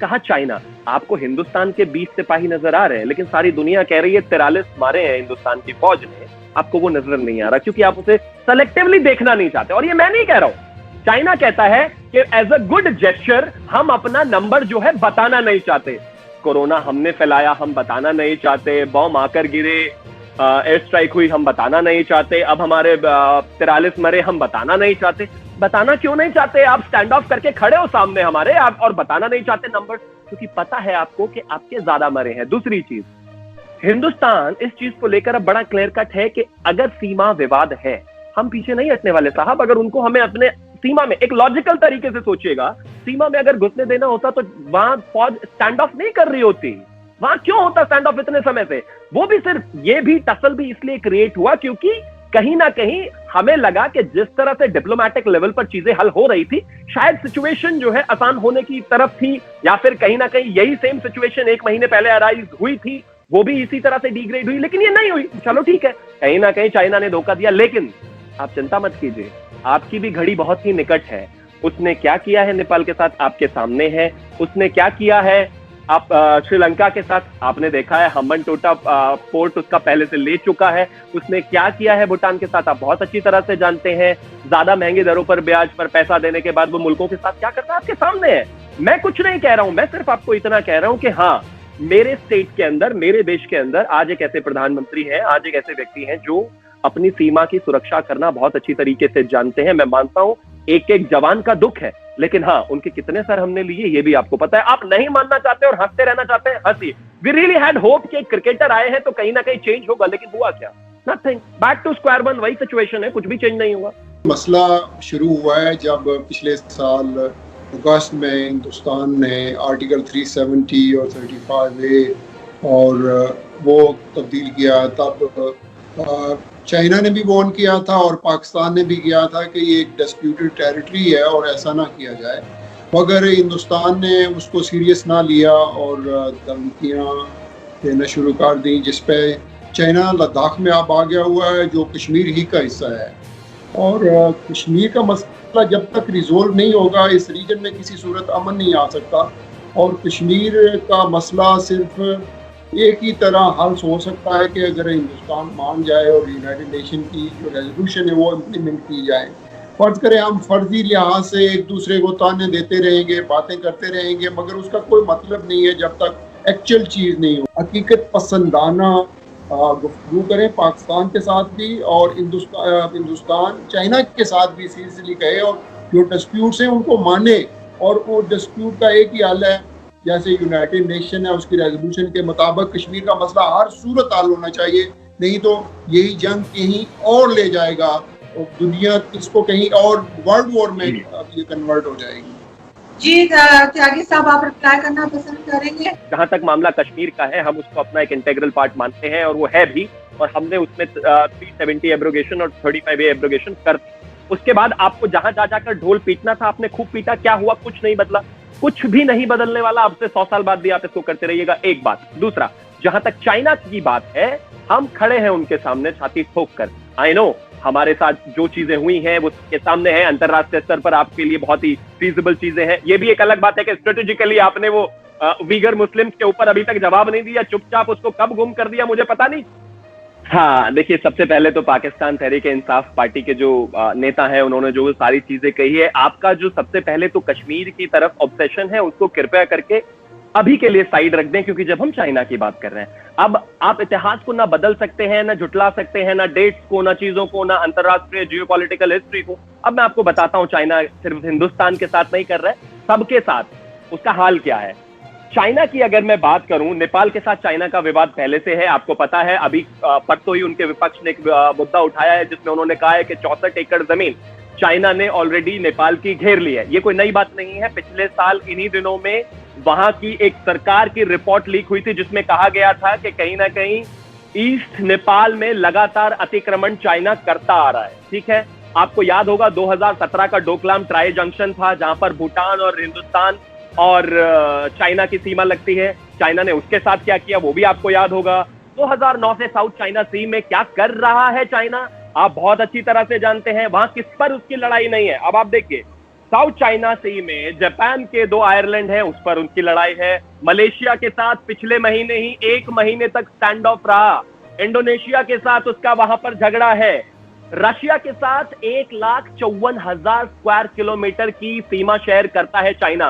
कहा चाइना, आपको हिंदुस्तान के 20 सिपाही नजर आ रहे हैं, लेकिन सारी दुनिया कह रही है 43 मारे हैं हिंदुस्तान की फौज ने, आपको वो नजर नहीं आ रहा क्योंकि आप उसे सेलेक्टिवली देखना नहीं चाहते। और ये मैं नहीं कह रहा हूं, चाइना कहता है कि एज अ गुड जेस्चर हम अपना नंबर जो है बताना नहीं चाहते। कोरोना हमने फैलाया, हम बताना नहीं चाहते। बॉम्ब आकर गिरे, एयर स्ट्राइक हुई, हम बताना नहीं चाहते। अब हमारे 43 मरे, हम बताना नहीं चाहते। बताना क्यों नहीं चाहते? आप स्टैंड ऑफ करके खड़े हो सामने हमारे, आप और बताना नहीं चाहते नंबर, क्योंकि पता है आपको कि आपके ज्यादा मरे हैं। दूसरी चीज, हिंदुस्तान इस चीज को लेकर अब बड़ा क्लियर कट है कि अगर सीमा विवाद है, हम पीछे नहीं हटने वाले साहब। अगर उनको हमें अपने सीमा में एक लॉजिकल तरीके से सोचिएगा, सीमा में अगर घुसने देना होता तो वहां फौज स्टैंड ऑफ नहीं कर रही होती। वहां क्यों होता स्टैंड ऑफ इतने समय से? वो भी सिर्फ ये भी टसल भी इसलिए क्रिएट हुआ क्योंकि कहीं ना कहीं हमें लगा कि जिस तरह से डिप्लोमेटिक लेवल पर चीजें हल हो रही थी, शायद सिचुएशन जो है आसान होने की तरफ थी, या फिर कहीं ना कहीं यही सेम सिचुएशन 1 महीने पहले अराइज हुई थी, वो भी इसी तरह से डिग्रेड हुई, लेकिन ये नहीं हुई। चलो ठीक है, कहीं ना कहीं चाइना ने धोखा दिया, लेकिन आप चिंता मत कीजिए, आपकी भी घड़ी बहुत ही निकट है। उसने क्या किया है नेपाल के साथ आपके सामने है। उसने क्या किया है आप श्रीलंका के साथ आपने देखा है, हम्बनटोटा पोर्ट उसका पहले से ले चुका है। उसने क्या किया है भूटान के साथ आप बहुत अच्छी तरह से जानते हैं। ज्यादा महंगी दरों पर ब्याज पर पैसा देने के बाद वो मुल्कों के साथ क्या करता है आपके सामने है। मैं कुछ नहीं कह रहा हूं, मैं सिर्फ आपको इतना कह रहा हूं कि हाँ, मेरे स्टेट के अंदर, मेरे देश के अंदर आज एक ऐसे प्रधानमंत्री हैं, आज एक ऐसे व्यक्ति हैं जो अपनी सीमा की सुरक्षा करना बहुत अच्छी तरीके से जानते हैं। मैं मानता हूं एक एक जवान का दुख है, लेकिन हाँ, उनके कितने सर हमने लिए ये भी आपको पता है। आप नहीं मानना चाहते और हंसते रहना चाहते हैं, हंसिए। वी रियली हैड होप कि क्रिकेटर आए हैं तो कहीं ना कहीं चेंज होगा, लेकिन हुआ क्या? Nothing, back to square one, वही सिचुएशन है, कुछ भी चेंज नहीं हुआ। मसला शुरू हुआ है जब पिछले साल अगस्त में हिंदुस्तान ने आर्टिकल 370 और 35A और वो तब्दील किया। तब चाइना ने भी वार्न किया था और पाकिस्तान ने भी किया था कि ये एक डिस्प्यूटेड टेरिटरी है और ऐसा ना किया जाए, मगर हिंदुस्तान ने उसको सीरियस ना लिया और धमकियाँ देना शुरू कर दी, जिस पे चाइना लद्दाख में अब आ गया हुआ है जो कश्मीर ही का हिस्सा है। और कश्मीर का मसला जब तक रिजोल्व नहीं होगा इस रीजन में किसी सूरत अमन नहीं आ सकता। और कश्मीर का मसला सिर्फ एक ही तरह हल हो सकता है कि अगर हिंदुस्तान मान जाए और यूनाइटेड नेशन की जो रेजोल्यूशन है वो इम्प्लीमेंट की जाए। फर्ज करें हम फर्जी लिहाज से एक दूसरे को ताने देते रहेंगे, बातें करते रहेंगे, मगर उसका कोई मतलब नहीं है जब तक एक्चुअल चीज़ नहीं हो। हकीकत पसंदाना गुफ्तगू करें पाकिस्तान के साथ भी और हिंदुस्तान चाइना के साथ भी सीरियसली कहे और जो डिस्प्यूट्स हैं उनको माने। और वो डिस्प्यूट का एक ही हल है, जैसे यूनाइटेड नेशन है उसकी रेजोल्यूशन के मुताबिक कश्मीर का मसला हर सूरत हाल होना चाहिए, नहीं तो यही जंग कहीं और ले जाएगा और दुनिया इसको कहीं और वर्ल्ड वॉर में ये कन्वर्ट हो जाएगी। जी त्यागी साहब, आप रिप्लाई करना पसंद करेंगे? जहां तक मामला कश्मीर का है, हम उसको अपना एक इंटेग्रल पार्ट मानते हैं और वो है भी, और हमने उसमें 370 एब्रोगेशन और 35A एब्रोगेशन कर दी। उसके बाद आपको जहां जा जाकर ढोल पीटना था आपने खूब पीटा, क्या हुआ? कुछ नहीं बदला, कुछ भी नहीं बदलने वाला। अब से 100 साल बाद भी आप इसको करते रहिएगा। एक बात। दूसरा, जहां तक चाइना की बात है, हम खड़े हैं उनके सामने छाती ठोक कर। आई नो हमारे साथ जो चीजें हुई हैं वो के सामने है, अंतरराष्ट्रीय स्तर पर आपके लिए बहुत ही फीजिबल चीजें हैं। ये भी एक अलग बात है कि स्ट्रेटेजिकली आपने वो वीगर मुस्लिम्स के ऊपर अभी तक जवाब नहीं दिया, चुपचाप उसको कब गुम कर दिया मुझे पता नहीं। हाँ देखिए, सबसे पहले तो पाकिस्तान तहरीक-ए-इंसाफ पार्टी के जो नेता हैं उन्होंने जो सारी चीजें कही है, आपका जो सबसे पहले तो कश्मीर की तरफ ऑब्सेशन है उसको कृपया करके अभी के लिए साइड रख दें, क्योंकि जब हम चाइना की बात कर रहे हैं, अब आप इतिहास को ना बदल सकते हैं, ना झुटला सकते हैं, ना डेट्स को, ना चीजों को, ना अंतरराष्ट्रीय जियोपॉलिटिकल हिस्ट्री को। अब मैं आपको बताता हूं, चाइना सिर्फ हिंदुस्तान के साथ नहीं कर रहा है, सबके साथ उसका हाल क्या है। चाइना की अगर मैं बात करूं, नेपाल के साथ चाइना का विवाद पहले से है, आपको पता है। अभी परसों ही उनके विपक्ष ने एक मुद्दा उठाया है जिसमें उन्होंने कहा है कि 64 एकड़ जमीन चाइना ने ऑलरेडी नेपाल की घेर ली है। ये कोई नई बात नहीं है, पिछले साल इन्हीं दिनों में वहां की एक सरकार की रिपोर्ट लीक हुई थी जिसमें कहा गया था कि कहीं ना कहीं ईस्ट नेपाल में लगातार अतिक्रमण चाइना करता आ रहा है। ठीक है, आपको याद होगा 2017 का डोकलाम ट्राई जंक्शन था जहां पर भूटान और हिंदुस्तान और चाइना की सीमा लगती है। चाइना ने उसके साथ क्या किया वो भी आपको याद होगा। 2009 से साउथ चाइना सी में क्या कर रहा है चाइना, आप बहुत अच्छी तरह से जानते हैं। वहां किस पर उसकी लड़ाई नहीं है। अब आप देखिए, साउथ चाइना सी में जापान के 2 आयरलैंड है, उस पर उनकी लड़ाई है। मलेशिया के साथ पिछले महीने ही 1 महीने तक स्टैंड ऑफ रहा। इंडोनेशिया के साथ उसका वहां पर झगड़ा है। रशिया के साथ 1,54,000 स्क्वायर किलोमीटर की सीमा शेयर करता है चाइना।